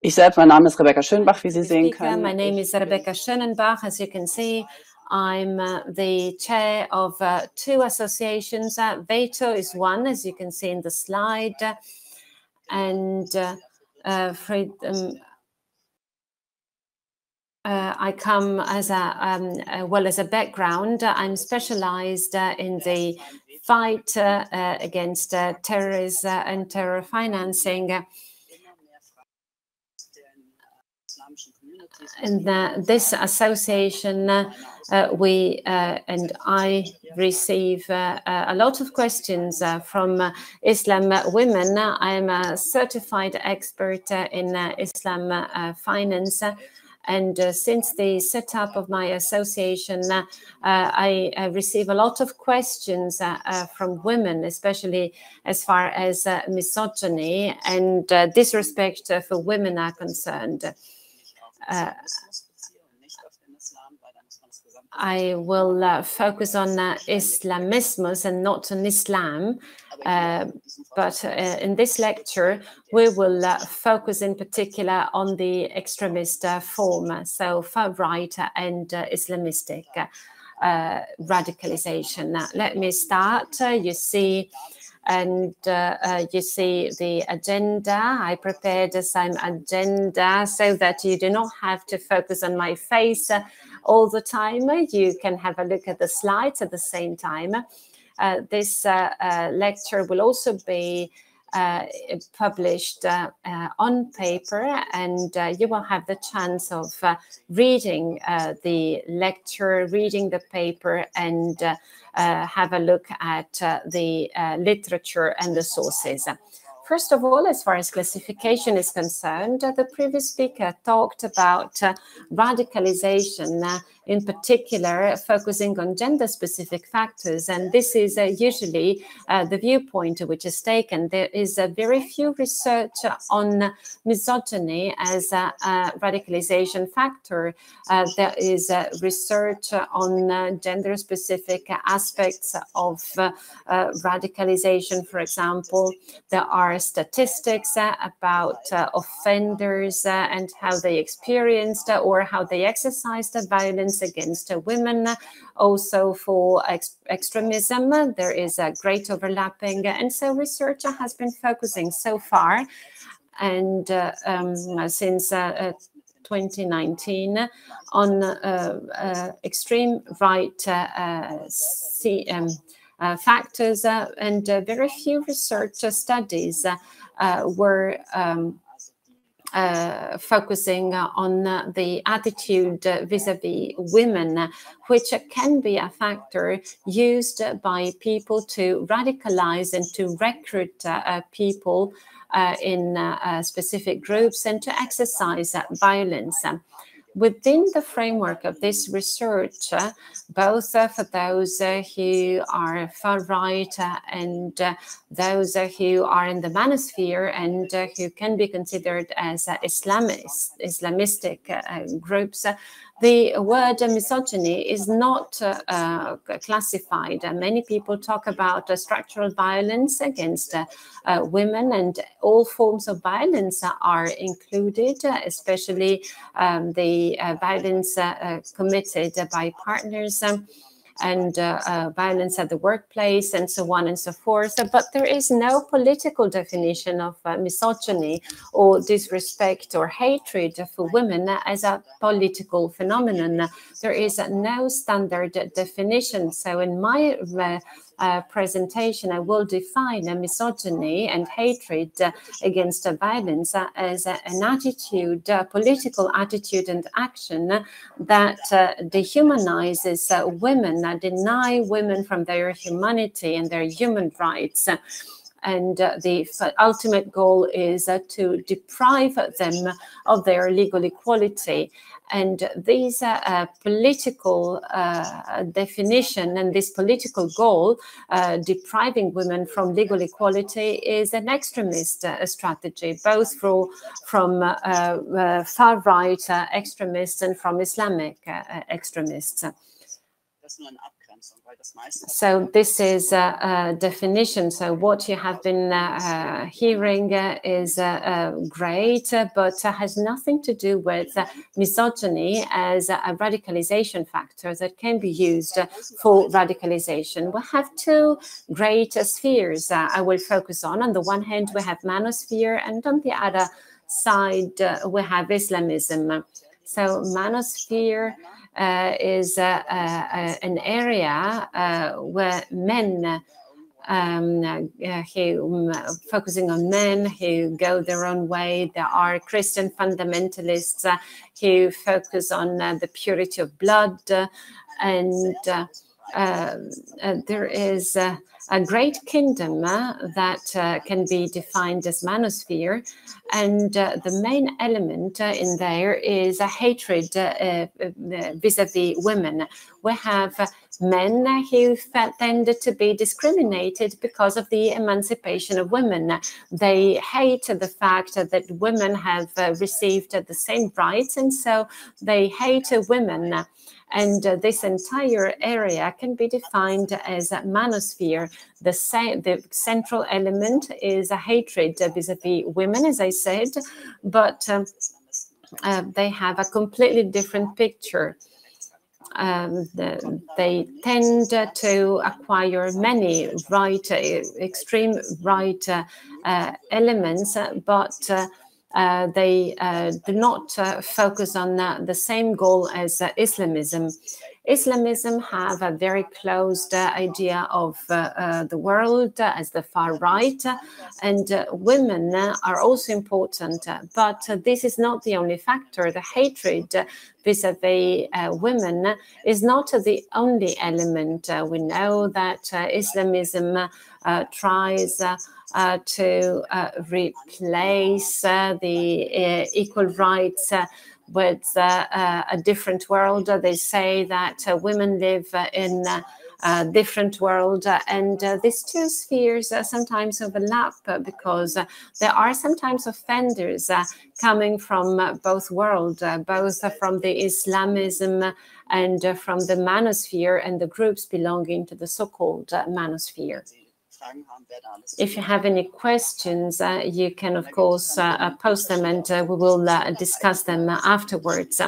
Ich selbst, mein Name ist Rebecca Schönbach, wie Sie sehen können. My name is Rebecca Schönenbach. As you can see, I'm the chair of two associations. Veto is one, as you can see in the slide, and freedom. I come as a background. I'm specialized in the fight against terrorism and terror financing. And this association, we and I receive a lot of questions from Islam women. I am a certified expert in Islam finance. And since the setup of my association, I receive a lot of questions from women, especially as far as misogyny and disrespect for women are concerned. I will focus on Islamismus and not on Islam. But in this lecture, we will focus in particular on the extremist form, so far-right and Islamistic radicalization. Now, let me start. You see the agenda. I prepared some agenda so that you do not have to focus on my face all the time. You can have a look at the slides at the same time. This lecture will also be published on paper, and you will have the chance of reading the lecture, reading the paper, and have a look at the literature and the sources. First of all, as far as classification is concerned, the previous speaker talked about radicalization, in particular focusing on gender-specific factors, and this is usually the viewpoint which is taken. There is very few research on misogyny as a radicalization factor. There is research on gender-specific aspects of radicalization. For example, there are statistics about offenders and how they experienced or how they exercised violence against women. Also for extremism, there is a great overlapping, and so research has been focusing so far and since 2019 on extreme right factors, and very few research studies were focusing on the attitude vis-a-vis women, which can be a factor used by people to radicalize and to recruit people in specific groups and to exercise violence. Within the framework of this research, both for those who are far-right and those who are in the Manosphere and who can be considered as Islamistic groups, the word misogyny is not classified. Many people talk about structural violence against women, and all forms of violence are included, especially the violence committed by partners and violence at the workplace and so on and so forth. But there is no political definition of misogyny or disrespect or hatred for women as a political phenomenon. There is no standard definition. So in my presentation, I will define misogyny and hatred against violence as an attitude, political attitude and action that dehumanizes women, deny women from their humanity and their human rights. And the ultimate goal is to deprive them of their legal equality. And these political definition and this political goal, depriving women from legal equality, is an extremist strategy, both from far-right extremists and from Islamic extremists. So this is a definition. So what you have been hearing is great, but has nothing to do with misogyny as a radicalization factor that can be used for radicalization. We have two great spheres I will focus on. On the one hand, we have Manosphere, and on the other side, we have Islamism. So Manosphere is an area where men who focusing on men who go their own way. There are Christian fundamentalists who focus on the purity of blood, and there is a great kingdom that can be defined as Manosphere, and the main element in there is a hatred vis-a-vis women. We have men who tend to be discriminated because of the emancipation of women. They hate the fact that women have received the same rights, and so they hate women. And this entire area can be defined as a Manosphere. The central element is a hatred vis-a-vis women, as I said, but they have a completely different picture. They tend to acquire many extreme right elements, but they do not focus on the same goal as Islamism. Islamism have a very closed idea of the world as the far right, and women are also important, but this is not the only factor. The hatred vis-a-vis women is not the only element. We know that Islamism tries to replace the equal rights with a different world. They say that women live in a different world, and these two spheres sometimes overlap because there are sometimes offenders coming from both worlds, both from the Islamism and from the Manosphere and the groups belonging to the so-called Manosphere. If you have any questions, you can, of course, post them, and we will discuss them afterwards.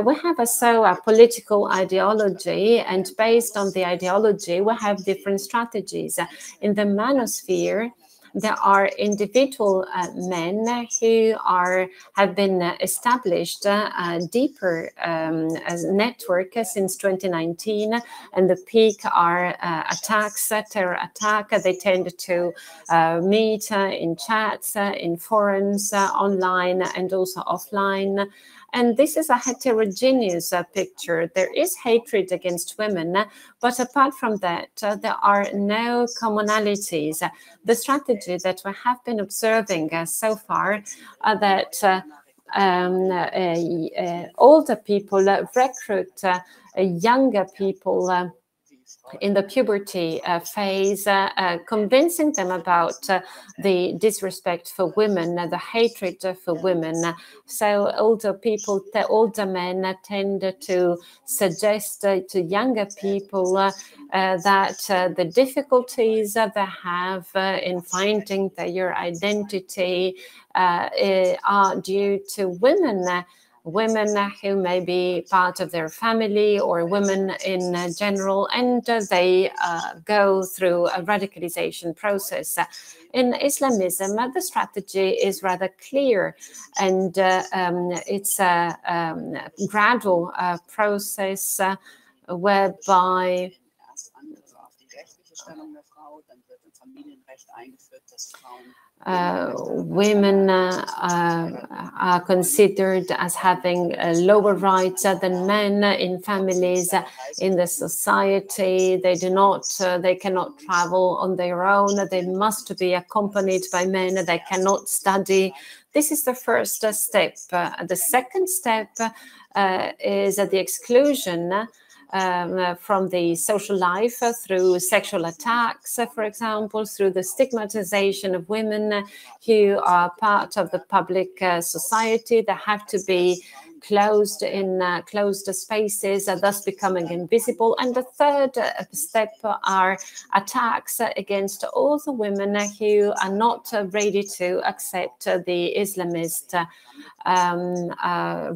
We have also a political ideology, and based on the ideology, we have different strategies. In the Manosphere, there are individual men who have been established a deeper network since 2019, and the peak are attacks, terror attack. They tend to meet in chats, in forums, online, and also offline. And this is a heterogeneous picture. There is hatred against women, but apart from that, there are no commonalities. The strategy that we have been observing so far are that older people recruit younger people in the puberty phase, convincing them about the disrespect for women, the hatred for women. So older people, the older men tend to suggest to younger people that the difficulties they have in finding their identity are due to women who may be part of their family or women in general, and they go through a radicalization process. In Islamism, the strategy is rather clear, and it's a gradual process whereby women are considered as having lower rights than men in families, in the society. They cannot travel on their own. They must be accompanied by men. They cannot study. This is the first step. The second step is the exclusion from the social life through sexual attacks, for example, through the stigmatization of women who are part of the public society. They have to be closed in closed spaces, thus becoming invisible. And the third step are attacks against all the women who are not ready to accept the Islamist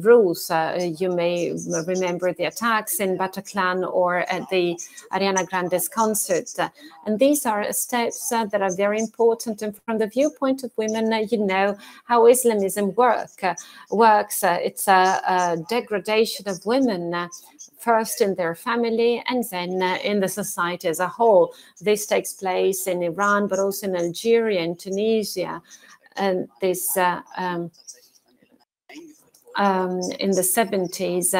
rules. You may remember the attacks in Bataclan or at the Ariana Grande's concert. And these are steps that are very important. And from the viewpoint of women, you know how Islamism works. It's a degradation of women, first in their family and then in the society as a whole. This takes place in Iran, but also in Algeria and Tunisia. And this in the 70s,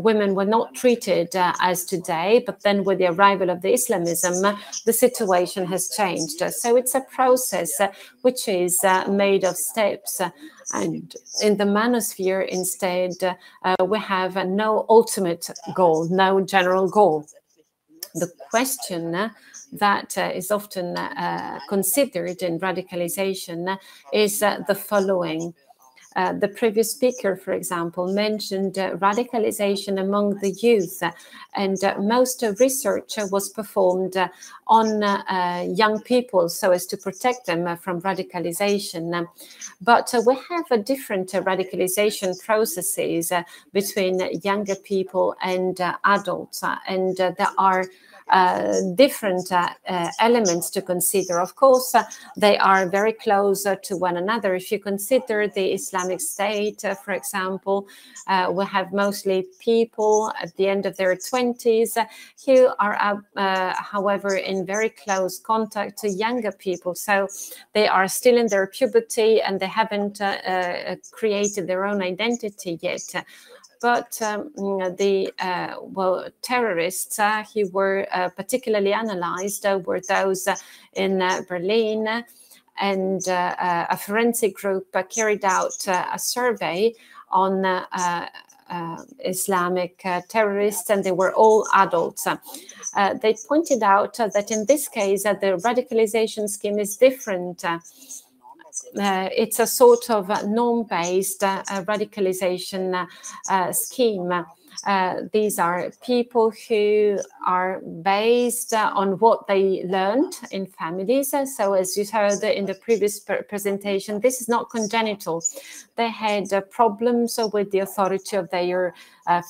women were not treated as today, but then with the arrival of the Islamism, the situation has changed. So it's a process which is made of steps. And in the Manosphere, instead, we have no ultimate goal, no general goal. The question that is often considered in radicalization is the following. The previous speaker, for example, mentioned radicalization among the youth, and most research was performed on young people so as to protect them from radicalization. But we have a different radicalization processes between younger people and adults, and there are different elements to consider. Of course, they are very close to one another. If you consider the Islamic State, for example, we have mostly people at the end of their 20s who are, however, in very close contact to younger people. So they are still in their puberty and they haven't created their own identity yet. But the terrorists who were particularly analyzed were those in Berlin, and a forensic group carried out a survey on Islamic terrorists, and they were all adults. They pointed out that in this case, the radicalization scheme is different. It's a sort of norm-based radicalization scheme. These are people who are based on what they learned in families. So as you heard in the previous presentation, this is not congenital. They had problems with the authority of their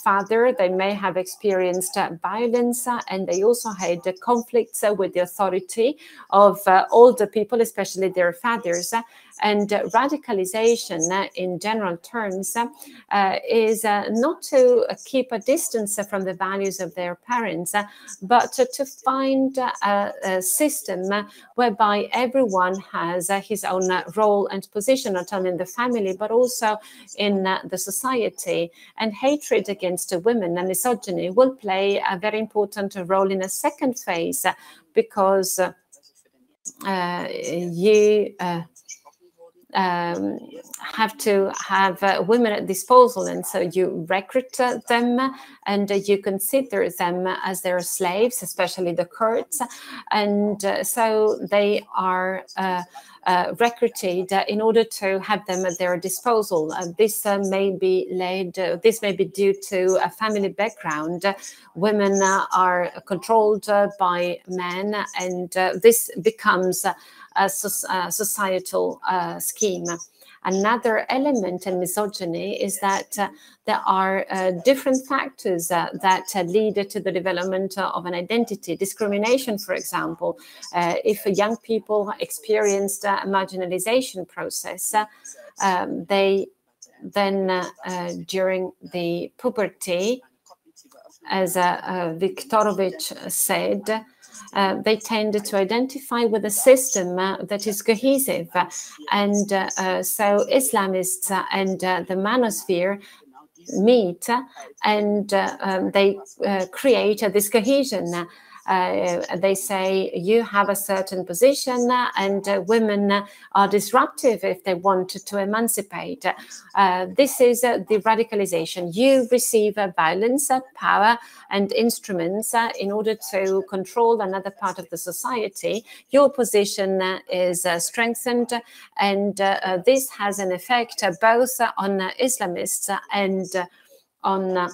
father. They may have experienced violence, and they also had conflicts with the authority of older people, especially their fathers. And radicalization, in general terms, is not to keep a distance from the values of their parents, but to find a system whereby everyone has his own role and position, not only in the family, but also in the society. And hatred against women and misogyny will play a very important role in a second phase, because you have to have women at disposal, and so you recruit them and you consider them as their slaves, especially the Kurds, and so they are recruited in order to have them at their disposal. This may be due to a family background. Women are controlled by men, and this becomes a societal scheme. Another element in misogyny is that there are different factors that lead to the development of an identity. Discrimination, for example. If young people experienced a marginalization process, they then, during the puberty, as Viktorovich said, they tend to identify with a system that is cohesive. And so Islamists and the Manosphere meet, and they create this cohesion. They say you have a certain position and women are disruptive if they want to emancipate. This is the radicalization. You receive violence, power, and instruments in order to control another part of the society. Your position is strengthened, and this has an effect both on Islamists and on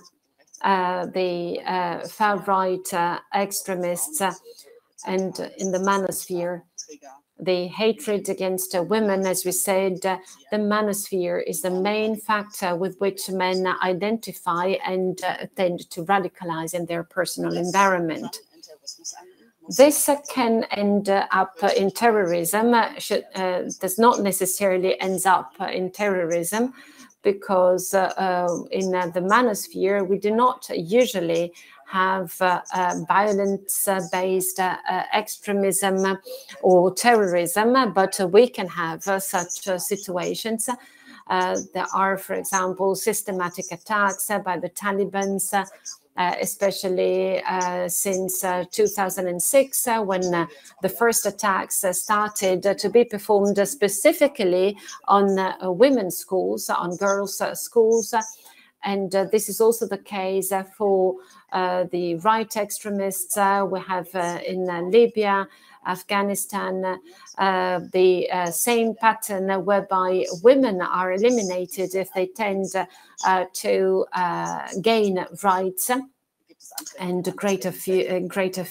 the far-right extremists. And in the Manosphere, the hatred against women, as we said, the Manosphere is the main factor with which men identify and tend to radicalize in their personal environment. This can end up in terrorism, does not necessarily end up in terrorism, because in the Manosphere, we do not usually have violence-based extremism or terrorism, but we can have such situations. There are, for example, systematic attacks by the Taliban, especially since 2006, when the first attacks started to be performed specifically on women's schools, on girls' schools. And this is also the case for the right extremists we have in Libya, Afghanistan, the same pattern whereby women are eliminated if they tend to gain rights and greater freedom.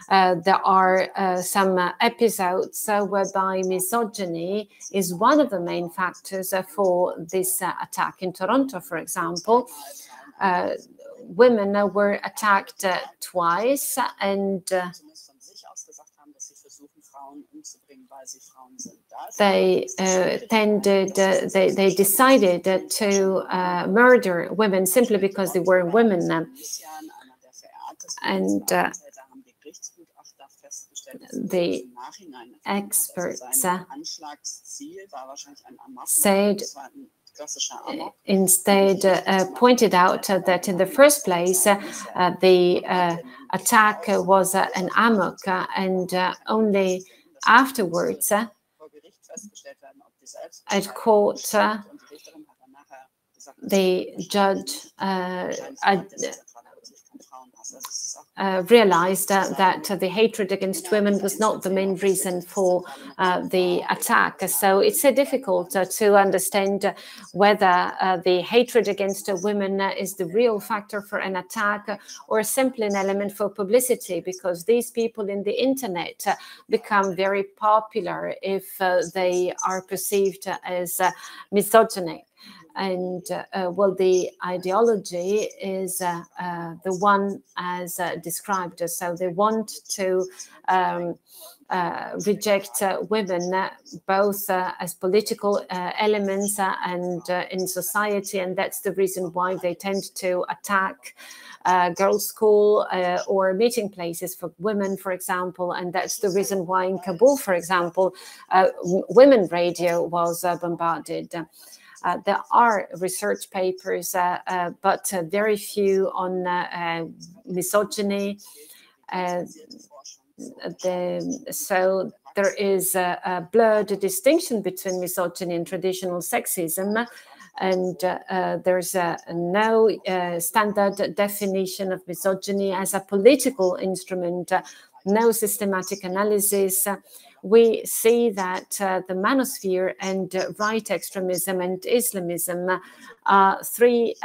There are some episodes whereby misogyny is one of the main factors for this attack. In Toronto, for example, women were attacked twice, and they decided to murder women simply because they were women. And the experts said instead pointed out that in the first place the attack was an amok, and only afterwards at court the judge realized that the hatred against women was not the main reason for the attack. So it's so difficult to understand whether the hatred against women is the real factor for an attack or simply an element for publicity, because these people in the internet become very popular if they are perceived as misogynic. And well, the ideology is the one as described. So they want to reject women both as political elements and in society, and that's the reason why they tend to attack girls' school or meeting places for women, for example. And that's the reason why in Kabul, for example, women radio was bombarded. There are research papers, but very few on misogyny. So there is a blurred distinction between misogyny and traditional sexism, and there's no standard definition of misogyny as a political instrument, no systematic analysis. We see that the Manosphere and right extremism and Islamism are three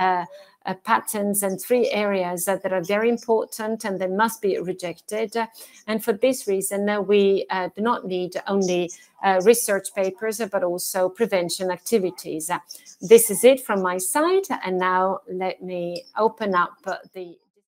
patterns and three areas that are very important, and they must be rejected. And for this reason, we do not need only research papers, but also prevention activities. This is it from my side, and now let me open up the